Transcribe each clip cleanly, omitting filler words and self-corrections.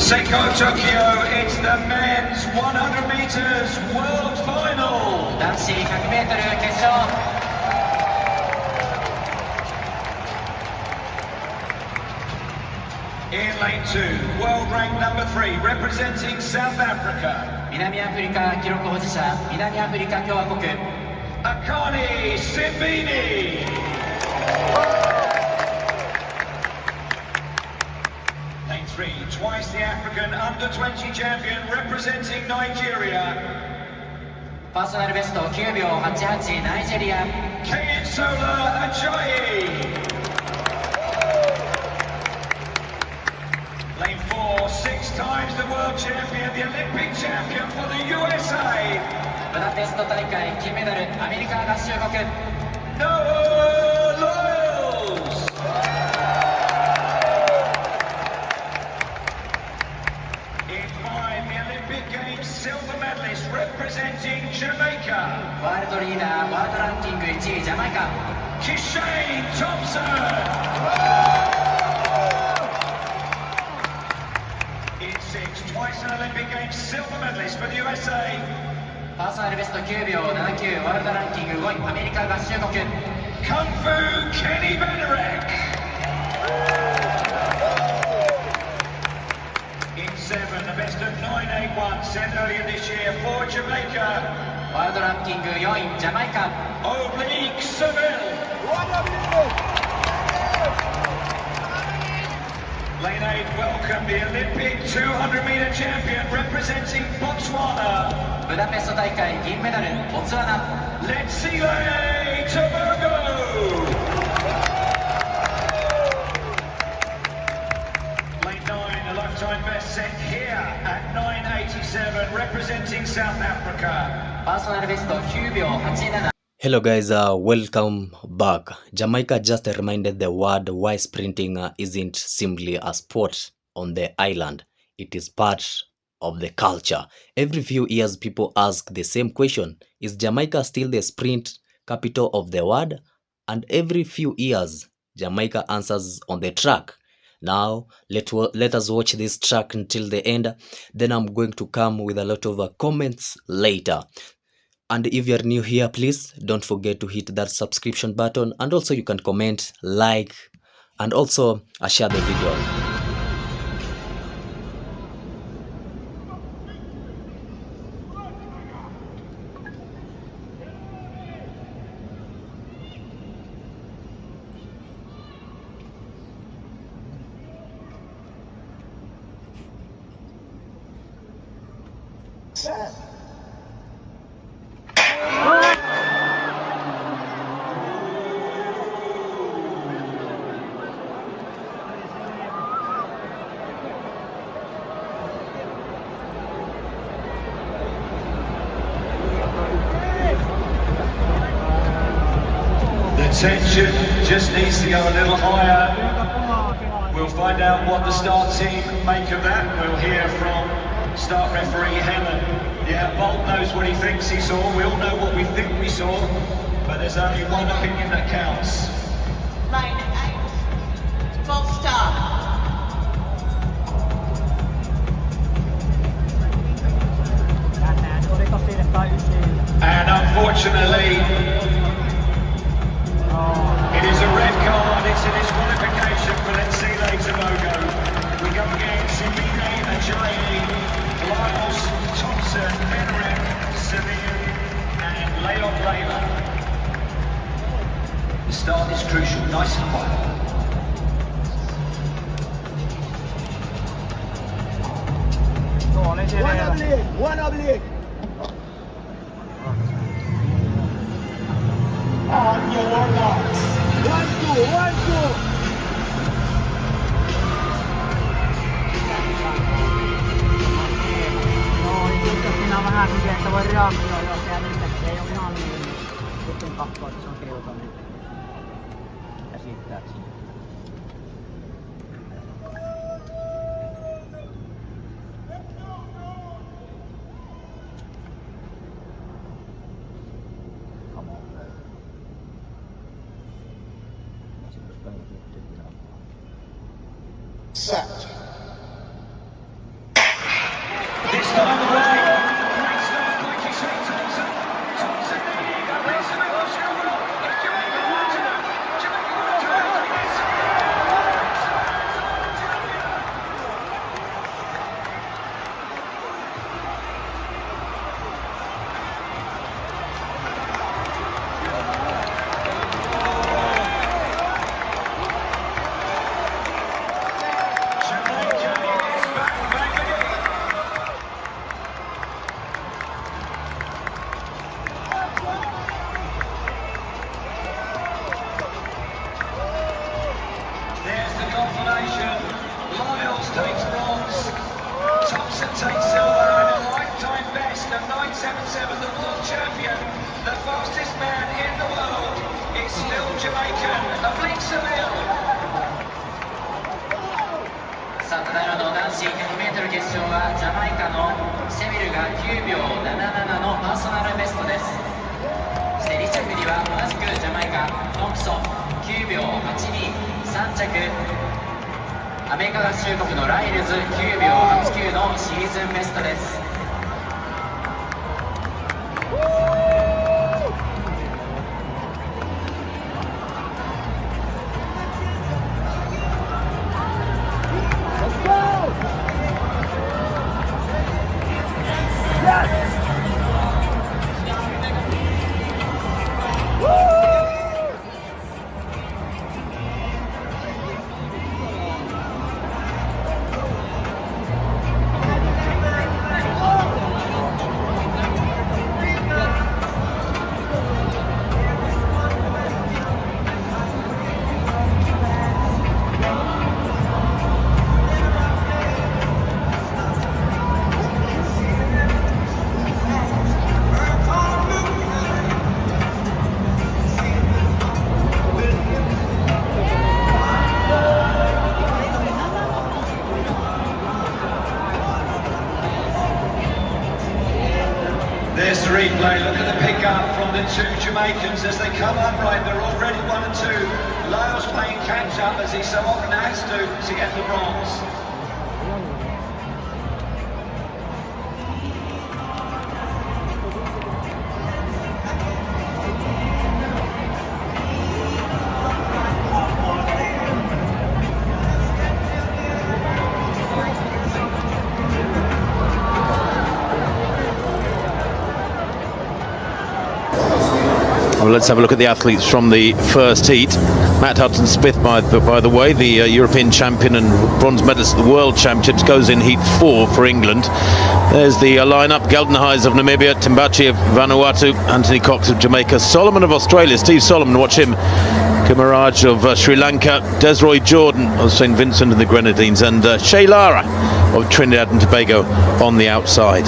Seiko Tokyo, it's the men's 100 meters world final. 男子 100m 決勝。In lane 2, world rank number 3, representing South Africa. 南アフリカ記録保持者、南アフリカ共和国。Akani Simbini. Lane 3, twice the African under-20 champion representing Nigeria. パーソナルベスト9秒88ナイジェリア。Kayinsola Ajayi. Lane 4, 6 times the world champion, the Olympic champion for the USA. ブダペスト大会金メダル、アメリカ合衆国。Noah Lyles. In 5, the Olympic Games silver medalist representing Jamaica. ワールドリーダー、ワールドランキング1位、ジャマイカ。Kishane Thompson. In 6, twice an Olympic Games silver medalist for the USA. パーソナルベスト9秒79、ワールドランキング5位、アメリカ合衆国。Kung Fu Kenny Benarek. In 7, the best of 981 set earlier this year for Jamaica. ワールドランキング4位、ジャマイカ。Oblique Seville. Lane 8, welcome the Olympic 200-meter champion representing Botswana. ブダペスト大会銀メダル、ボツワナ。Letsile Tobago. Lane 9, a lifetime best set here at 9:87, representing South Africa. パーソナルベスト9秒87。Hello guys, welcome back. Jamaica just reminded the world why sprinting isn't simply a sport on the island. It is part of the culture. Every few years people ask the same question: is Jamaica still the sprint capital of the world? And every few years Jamaica answers on the track. Now let us watch this track until the end, then I'm going to come with a lot of comments later. And if you're new here, please don't forget to hit that subscription button, and also you can comment, like, and also share the video. The tension just needs to go a little higher. We'll find out what the start team make of that. We'll hear from start referee Helen. Yeah, Bolt knows what he thinks he saw. We all know what we think we saw, but there's only one opinion that counts. Lane 8, false start. And unfortunately, it is a red card. It's a disqualification for Letsile Tobago. We go against Simbini, Ajayi, Lyles, Thompson, Benarek, Seville, and Leon Layla. The start is crucial, nice and quiet. One oblique. On your marks. 1, 2, 1, 2. Siinä on vähän kyse, että voi reaktioida, jos jää nyt, että ei ole ihan niin. Sitten katsoo, että se on keltainen. Käsittääkseni. Set. takes bronze. Thompson takes silver and a lifetime best of 9.77. The world champion, the fastest man in the world, is still Jamaican, Oblique Seville. さあ、ただいまの男子 100m 決勝はジャマイカのセビルが9秒77のパーソナルベストです。そして2着には同じくジャマイカトンプソン9秒82、3着アメリカ合衆国のライルズ9秒89のシーズンベストです。There's the replay. Look at the pickup from the two Jamaicans as they come upright. They're already 1 and 2. Lyle's playing catch up as he so often has to get the bronze. Well, let's have a look at the athletes from the first heat. Matt Hudson-Smith, by the way, the European champion and bronze medalist at the World Championships, goes in heat 4 for England. There's the lineup: Gelden Hayes of Namibia, Timbachi of Vanuatu, Anthony Cox of Jamaica, Solomon of Australia, Steve Solomon, watch him, Kumaraj of Sri Lanka, Desroy Jordan of St Vincent and the Grenadines, and Shay Lara of Trinidad and Tobago on the outside.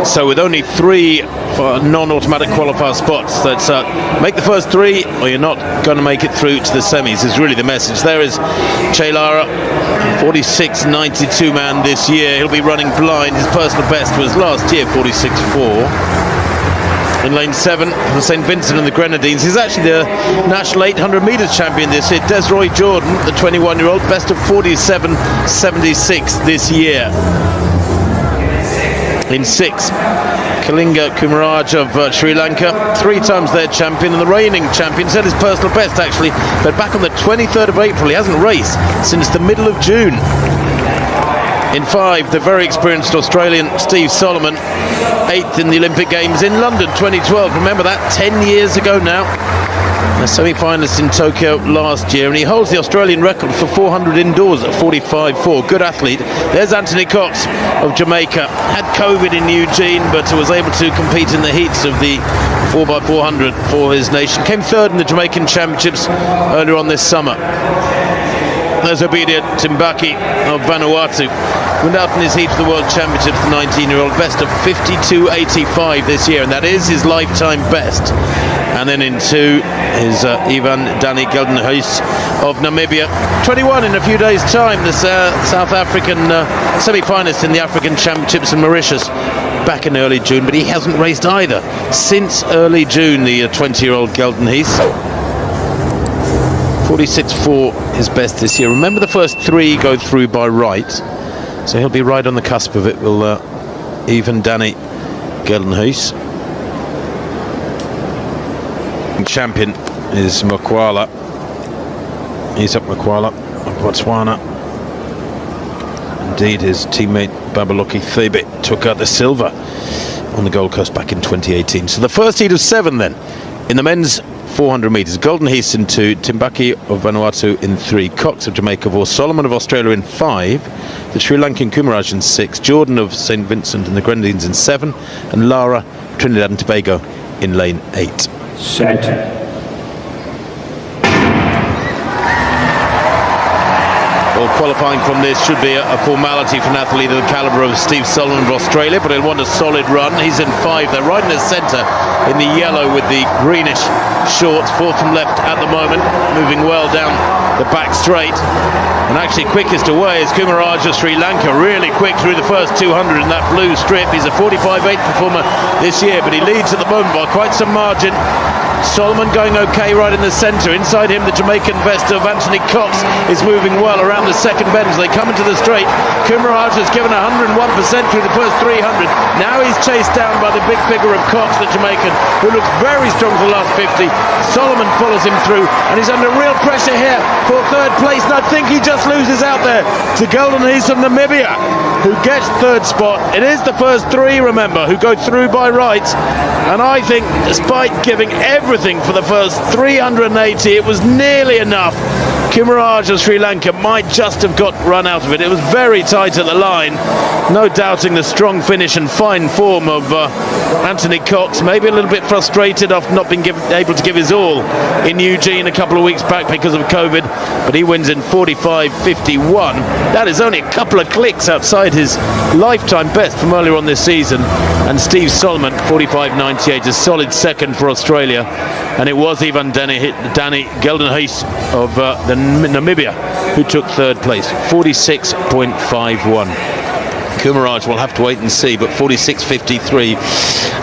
So with only 3 non-automatic qualifier spots, that make the first 3 or you're not going to make it through to the semis is really the message. There is Che Lara, 46.92 man this year. He'll be running blind. His personal best was last year, 46.4. In lane 7 for St Vincent and the Grenadines. He's actually the national 800 metres champion this year. Desroy Jordan, the 21-year-old, best of 47.76 this year. In 6, Kalinga Kumaraj of Sri Lanka, 3 times their champion and the reigning champion, set his personal best actually, but back on the 23rd of April. He hasn't raced since the middle of June. In 5, the very experienced Australian Steve Solomon, 8th in the Olympic Games in London 2012. Remember that, 10 years ago now. A semi-finalist in Tokyo last year, and he holds the Australian record for 400 indoors at 45.4. Good athlete. There's Anthony Cox of Jamaica. Had COVID in Eugene, but was able to compete in the heats of the 4x400 for his nation. Came 3rd in the Jamaican Championships earlier on this summer. There's Obidia Timbaki of Vanuatu. Went out in his heat for the World Championships, the 19-year-old, best of 52.85 this year, and that is his lifetime best. And then in 2 is Ivan Danny Gelden Hayes of Namibia, 21 in a few days' time. The South African semi-finalist in the African Championships in Mauritius back in early June, but he hasn't raced either since early June, the 20-year-old Gelden Hayes. 46.4 his best this year. Remember, the first 3 go through by right, so he'll be right on the cusp of it. Will even Danny Gelden Hayes. Champion is Makwala. He's up Makwala of Botswana. Indeed, his teammate Babaloki Thebe took out the silver on the Gold Coast back in 2018. So the first heat of 7 then in the men's 400 metres. Gelden Hayes in 2, Timbaki of Vanuatu in 3, Cox of Jamaica 4, Solomon of Australia in 5, the Sri Lankan Kumaraj in 6, Jordan of St Vincent and the Grenadines in 7, and Lara, Trinidad and Tobago in lane 8. Set. Well, qualifying from this should be a formality for an athlete of the calibre of Steve Solomon of Australia, but he'll want a solid run. He's in 5. They're right in the centre in the yellow with the greenish shorts, 4th from left at the moment, moving well down the back straight. And actually quickest away is Kumaraj of Sri Lanka, really quick through the first 200 in that blue strip. He's a 45.8 performer this year, but he leads at the moment by quite some margin. Solomon going okay right in the centre. Inside him, the Jamaican vest of Anthony Cox is moving well around the second bend as they come into the straight. Kumaraj has given 101% through the first 300. Now he's chased down by the big figure of Cox, the Jamaican, who looks very strong for the last 50. Solomon follows him through, and he's under real pressure here for 3rd place, and I think he just loses out there to Golden Heath of Namibia, who gets 3rd spot. It is the first 3, remember, who go through by rights, and I think despite giving everything for the first 380, it was nearly enough. Kumaraj of Sri Lanka might just have got run out of it. It was very tight at the line. No doubting the strong finish and fine form of Anthony Cox. Maybe a little bit frustrated after not being able to give his all in Eugene a couple of weeks back because of COVID, but he wins in 45.51. That is only a couple of clicks outside his lifetime best from earlier on this season. And Steve Solomon, 45.98, a solid 2nd for Australia. And it was even Danny Gelden Heath of the Namibia who took 3rd place, 46.51. Kumaraj will have to wait and see, but 46.53,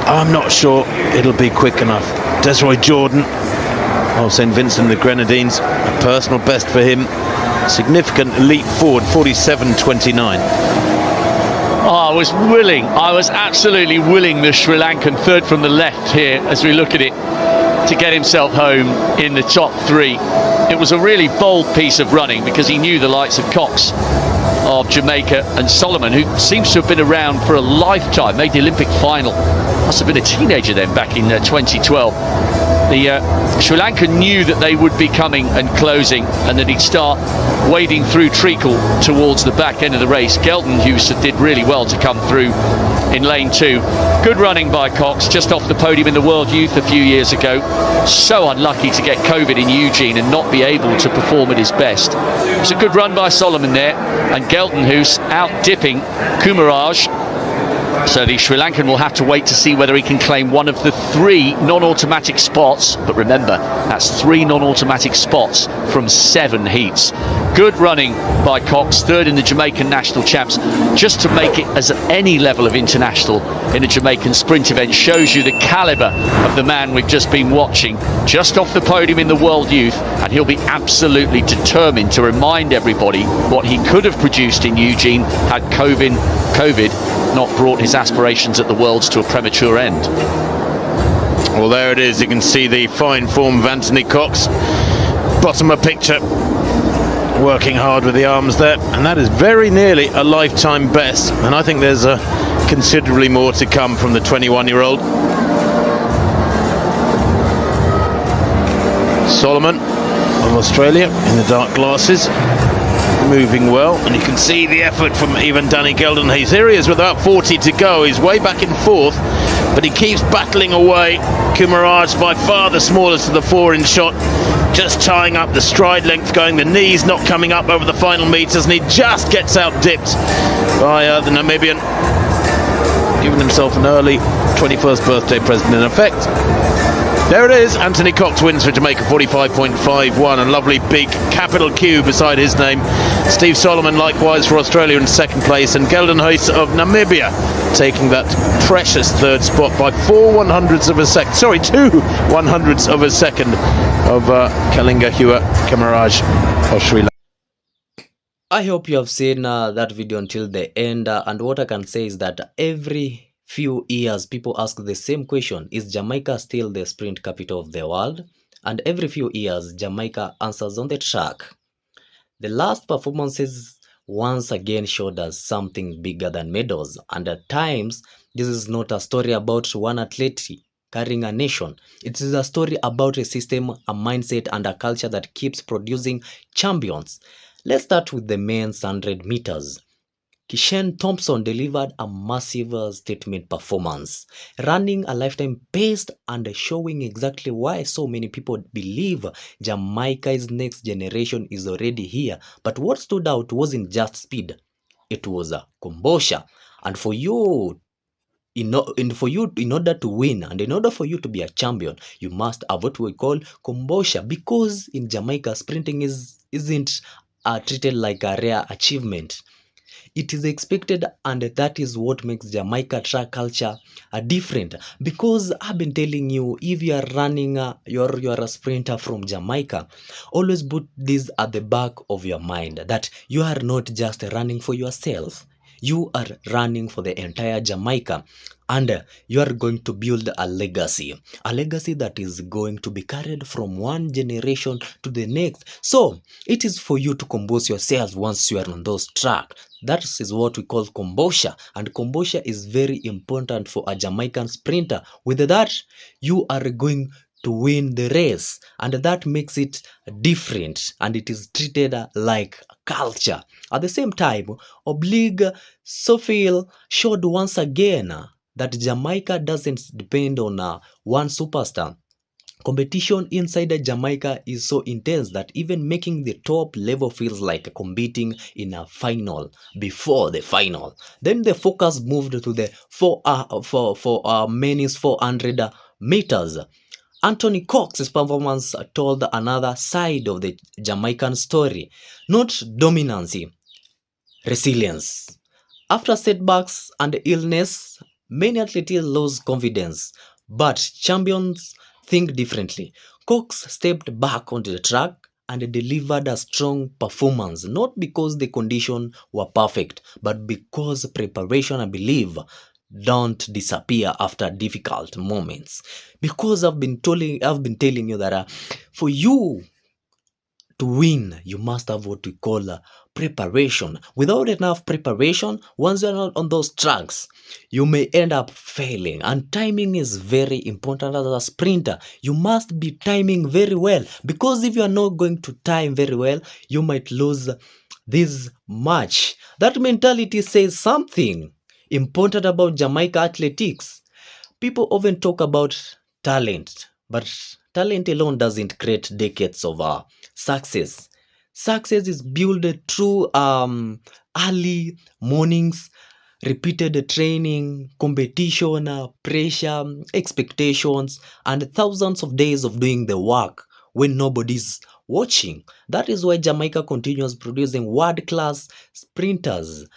I'm not sure it'll be quick enough. Desiree Jordan of St Vincent and the Grenadines, a personal best for him, significant leap forward, 47.29. I was absolutely willing the Sri Lankan 3rd from the left here as we look at it to get himself home in the top 3. It was a really bold piece of running because he knew the likes of Cox of Jamaica and Solomon, who seems to have been around for a lifetime, made the Olympic final, must have been a teenager then back in 2012. The Sri Lanka knew that they would be coming and closing, and that he'd start wading through treacle towards the back end of the race. Gelden Heath did really well to come through in lane 2. Good running by Cox, just off the podium in the World Youth a few years ago. So unlucky to get COVID in Eugene and not be able to perform at his best. It's a good run by Solomon there, and Gelden Heath out dipping Kumaraj. So the Sri Lankan will have to wait to see whether he can claim one of the 3 non-automatic spots. But remember, that's 3 non-automatic spots from 7 heats. Good running by Cox, 3rd in the Jamaican national champs. Just to make it as any level of international in a Jamaican sprint event shows you the calibre of the man we've just been watching, just off the podium in the World Youth, and he'll be absolutely determined to remind everybody what he could have produced in Eugene had COVID not brought his aspirations at the Worlds to a premature end. Well, there it is. You can see the fine form of Anthony Cox. Bottom of picture. Working hard with the arms there. And that is very nearly a lifetime best. And I think there's considerably more to come from the 21-year-old. Solomon of Australia in the dark glasses. Moving well, and you can see the effort from even Danny Gelden Heath. Here he is with about 40 to go. He's way back in 4th, but he keeps battling away. Kumaraj by far the smallest of the 4 in shot, just tying up the stride length going, the knees not coming up over the final meters, and he just gets out dipped by the Namibian, giving himself an early 21st birthday present in effect. There it is. Anthony Cox wins for Jamaica, 45.51. A lovely big capital Q beside his name. Steve Solomon likewise for Australia in 2nd place, and Gelden Heath of Namibia taking that precious 3rd spot by 4 100ths of a second. Sorry, 2 100ths of a second of Kalinga Hua Kumaraj of Sri Lanka. I hope you have seen that video until the end, and what I can say is that every few years people ask the same question: is Jamaica still the sprint capital of the world? And every few years Jamaica answers on the track. The last performances once again showed us something bigger than medals, and at times this is not a story about one athlete carrying a nation. It is a story about a system, a mindset, and a culture that keeps producing champions. Let's start with the men's 100 meters. Kishen Thompson delivered a massive statement performance, running a lifetime pace and showing exactly why so many people believe Jamaica's next generation is already here. But what stood out wasn't just speed, it was a composure. And for you in order to win and in order for you to be a champion, you must have what we call composure, because in Jamaica sprinting isn't treated like a rare achievement. It is expected, and that is what makes Jamaica track culture different. Because I've been telling you, if you are running, you're a sprinter from Jamaica, always put this at the back of your mind, that you are not just running for yourself. You are running for the entire Jamaica, and you are going to build a legacy that is going to be carried from one generation to the next. So it is for you to compose yourself once you are on those track. That is what we call composure, and composure is very important for a Jamaican sprinter. With that, you are going to win the race, and that makes it different, and it is treated like culture. At the same time, Oblig Sofil showed once again that Jamaica doesn't depend on one superstar. Competition inside Jamaica is so intense that even making the top level feels like competing in a final before the final. Then the focus moved to the men's 400 meters. Anthony Cox's performance told another side of the Jamaican story, not dominance, resilience. After setbacks and illness, many athletes lose confidence, but champions think differently. Cox stepped back onto the track and delivered a strong performance, not because the conditions were perfect, but because preparation, I believe, don't disappear after difficult moments. Because I've been telling you that for you to win, you must have what we call preparation. Without enough preparation, once you're not on those tracks, you may end up failing. And timing is very important as a sprinter. You must be timing very well, because if you are not going to time very well, you might lose this match. That mentality says something important about Jamaica athletics. People often talk about talent, but talent alone doesn't create decades of success. Success is built through early mornings, repeated training, competition, pressure, expectations, and thousands of days of doing the work when nobody's watching. That is why Jamaica continues producing world-class sprinters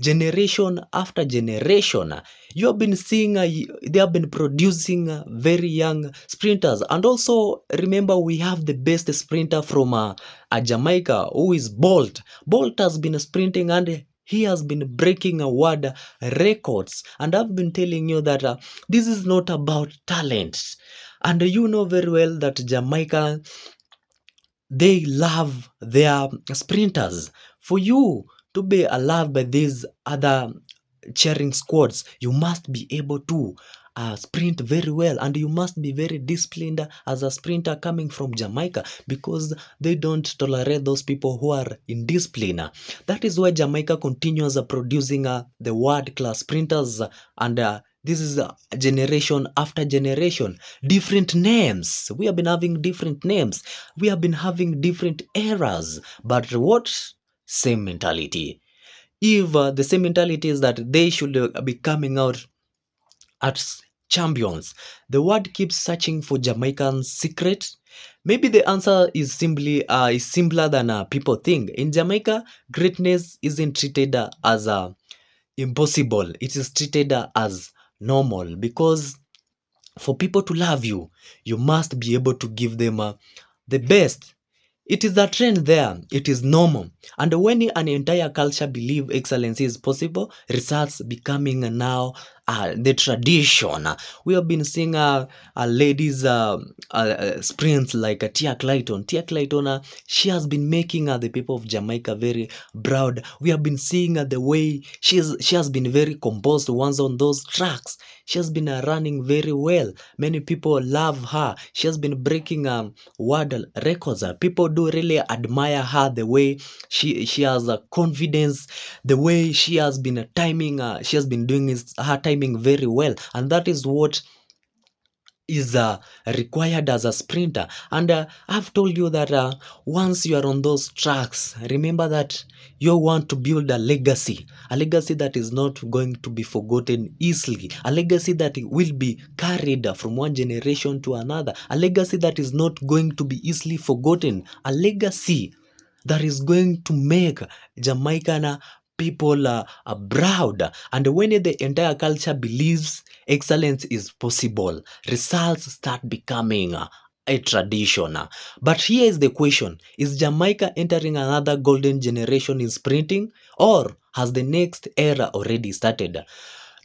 generation after generation. You have been seeing they have been producing very young sprinters. And also remember, we have the best sprinter from Jamaica, who is Bolt has been sprinting, and he has been breaking world records. And I've been telling you that this is not about talent, and you know very well that Jamaica, they love their sprinters. For you to be loved by these other cheering squads, you must be able to sprint very well, and you must be very disciplined as a sprinter coming from Jamaica, because they don't tolerate those people who are indisciplined. That is why Jamaica continues producing the world-class sprinters, and this is generation after generation. Different names. We have been having different names. We have been having different eras. But what? Same mentality. If the same mentality is that they should be coming out as champions, the world keeps searching for Jamaican secret. Maybe the answer is simpler than people think. In Jamaica, greatness isn't treated as impossible. It is treated as normal, because for people to love you, you must be able to give them the best. It is a trend there. It is normal. And when an entire culture believe excellence is possible, results becoming now the tradition. We have been seeing ladies sprints like Tia Clayton. Tia Clayton, she has been making the people of Jamaica very proud. We have been seeing the way she has been very composed once on those tracks. She has been running very well. Many people love her. She has been breaking world records. People do really admire her, the way she has confidence, the way she has been timing. She has been doing her timing very well, and that is what is required as a sprinter. And I've told you that once you are on those tracks, remember that you want to build a legacy that is not going to be forgotten easily, a legacy that will be carried from one generation to another, a legacy that is not going to be easily forgotten, a legacy that is going to make Jamaican people proud. And when the entire culture believes excellence is possible, results start becoming a tradition. But here is the question: is Jamaica entering another golden generation in sprinting, or has the next era already started?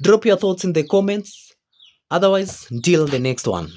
Drop your thoughts in the comments. Otherwise, until the next one.